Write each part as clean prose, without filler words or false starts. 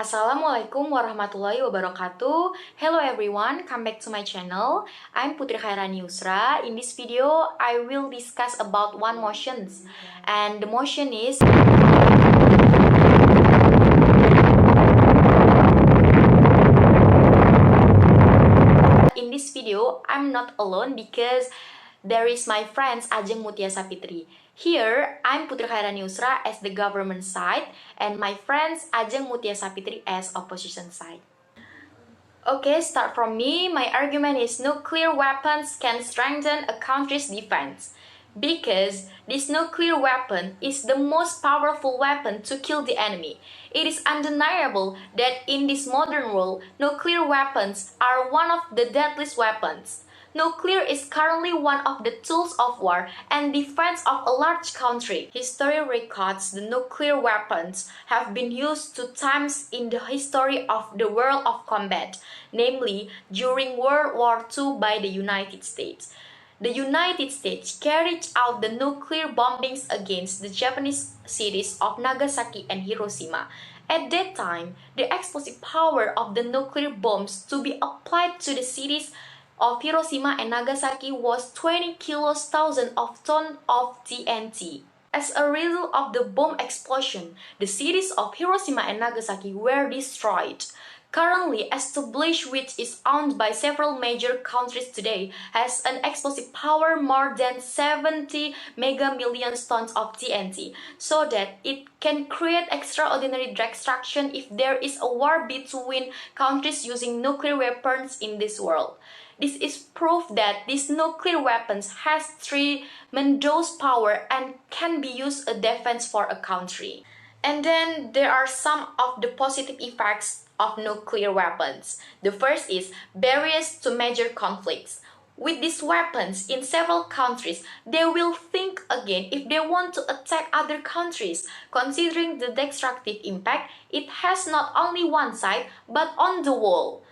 Assalamualaikum warahmatullahi wabarakatuh. Hello everyone, come back to my channel. I'm Putri Khairani Yusra. In this video, I will discuss about one motions. And the motion is in this video, I'm not alone because there is my friends Ajeng Mutia Sapitri. Here, I'm Putri Khairani Yusra as the government side and my friends Ajeng Mutia Sapitri as opposition side. Okay, start from me. My argument is nuclear weapons can strengthen a country's defense. Because this nuclear weapon is the most powerful weapon to kill the enemy. It is undeniable that in this modern world, nuclear weapons are one of the deadliest weapons. Nuclear is currently one of the tools of war and defense of a large country. History records the nuclear weapons have been used 2 times in the history of the world of combat, namely during World War II by the United States. The United States carried out the nuclear bombings against the Japanese cities of Nagasaki and Hiroshima. At that time, the explosive power of the nuclear bombs to be applied to the cities of Hiroshima and Nagasaki was 20 thousand of tons of TNT. As a result of the bomb explosion, the cities of Hiroshima and Nagasaki were destroyed. Currently established, which is owned by several major countries today, has an explosive power more than 70 million tons of TNT, so that it can create extraordinary destruction if there is a war between countries using nuclear weapons in this world. This is proof that these nuclear weapons has tremendous power and can be used as defense for a country. And then there are some of the positive effects of nuclear weapons. The first is barriers to major conflicts. With these weapons in several countries, they will think again if they want to attack other countries. Considering the destructive impact, it has not only one side but on the whole.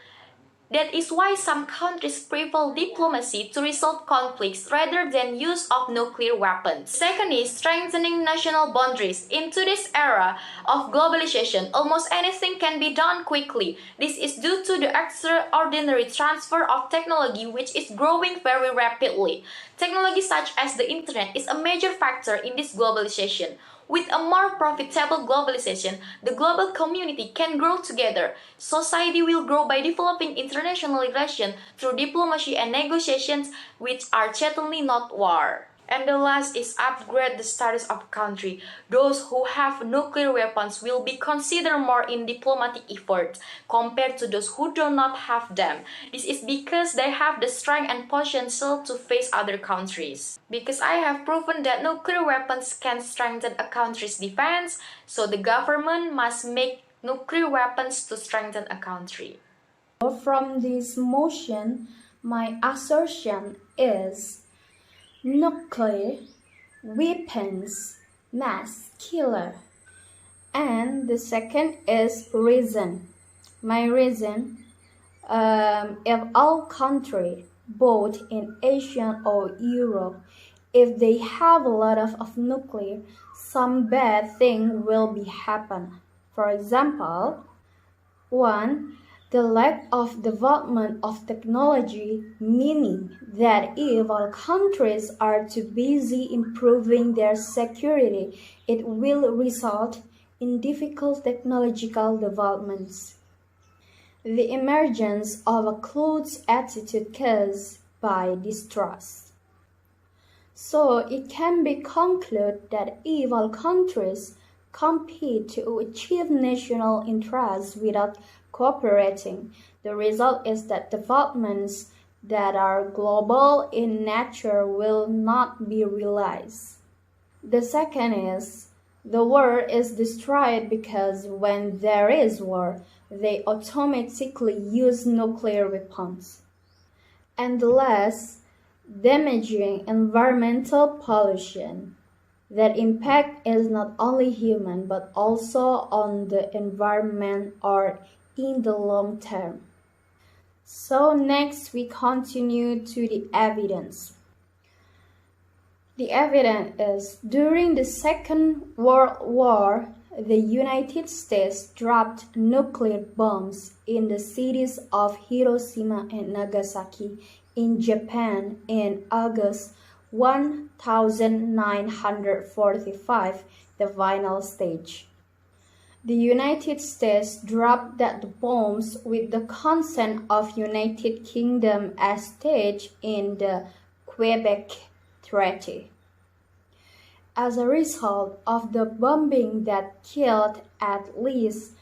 That is why some countries prefer diplomacy to resolve conflicts rather than use of nuclear weapons. Second is strengthening national boundaries. In today's era of globalization, almost anything can be done quickly. This is due to the extraordinary transfer of technology which is growing very rapidly. Technology such as the internet is a major factor in this globalization. With a more profitable globalization, the global community can grow together. Society will grow by developing international relations through diplomacy and negotiations, which are certainly not war. And the last is upgrade the status of a country. Those who have nuclear weapons will be considered more in diplomatic efforts compared to those who do not have them. This is because they have the strength and potential to face other countries. Because I have proven that nuclear weapons can strengthen a country's defense, so the government must make nuclear weapons to strengthen a country. From this motion, my assertion is nuclear weapons mass killer. And the second is reason. My reason, if all countries, both in Asia or Europe, if they have a lot of nuclear, some bad thing will be happen. For example, 1. The lack of development of technology, meaning that if all countries are too busy improving their security, it will result in difficult technological developments. The emergence of a closed attitude caused by distrust. So it can be concluded that if all countries compete to achieve national interests without cooperating, the result is that developments that are global in nature will not be realized. The second is, the world is destroyed because when there is war, they automatically use nuclear weapons. And the last, damaging environmental pollution. That impact is not only human but also on the environment or in the long term. So next we continue to the evidence. The evidence is during the Second World War, The United States dropped nuclear bombs in the cities of Hiroshima and Nagasaki in Japan in August 1945, the final stage. The United States dropped the bombs with the consent of United Kingdom as staged in the Quebec Treaty. As a result of the bombing that killed at least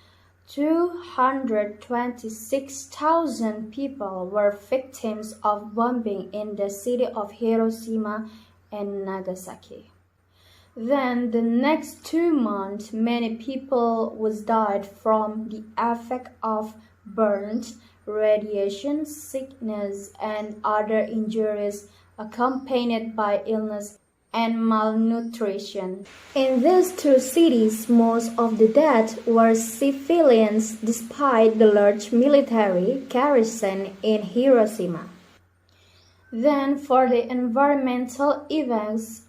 226,000 people were victims of bombing in the city of Hiroshima and Nagasaki. Then the next 2 months, many people died from the effect of burns, radiation sickness, and other injuries accompanied by illness and malnutrition. In these 2 cities, most of the dead were civilians despite the large military garrison in Hiroshima. Then for the environmental events,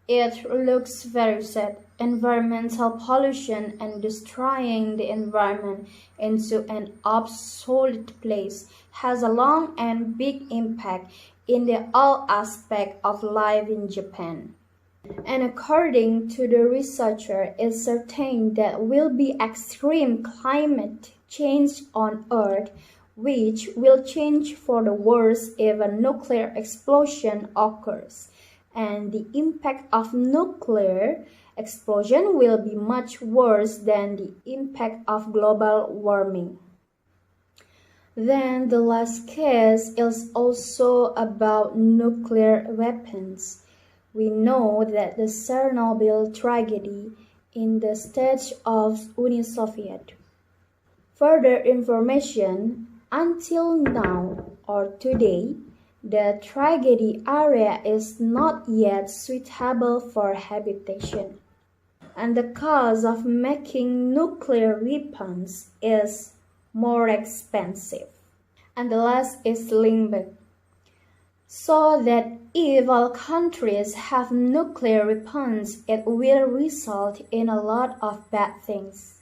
it looks very sad. Environmental pollution and destroying the environment into an obsolete place has a long and big impact in all aspects of life in Japan. And according to the researcher, it's certain that will be extreme climate change on Earth, which will change for the worse if a nuclear explosion occurs. And the impact of nuclear explosion will be much worse than the impact of global warming. Then the last case is also about nuclear weapons. We know that the Chernobyl tragedy in the stage of Union Soviet. Further information, until now or today, the tragedy area is not yet suitable for habitation, and the cost of making nuclear weapons is more expensive. And the last is linked, so that if all countries have nuclear weapons, it will result in a lot of bad things.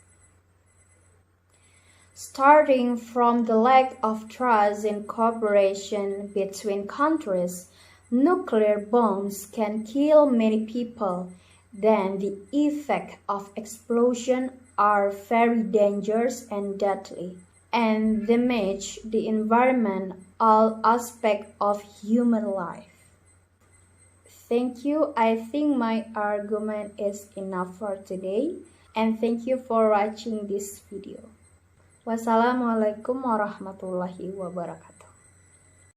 Starting from the lack of trust in cooperation between countries, nuclear bombs can kill many people. Then the effects of explosion are very dangerous and deadly, and damage the environment, all aspects of human life. Thank you. I think my argument is enough for today, and thank you for watching this video. Wassalamualaikum warahmatullahi wabarakatuh.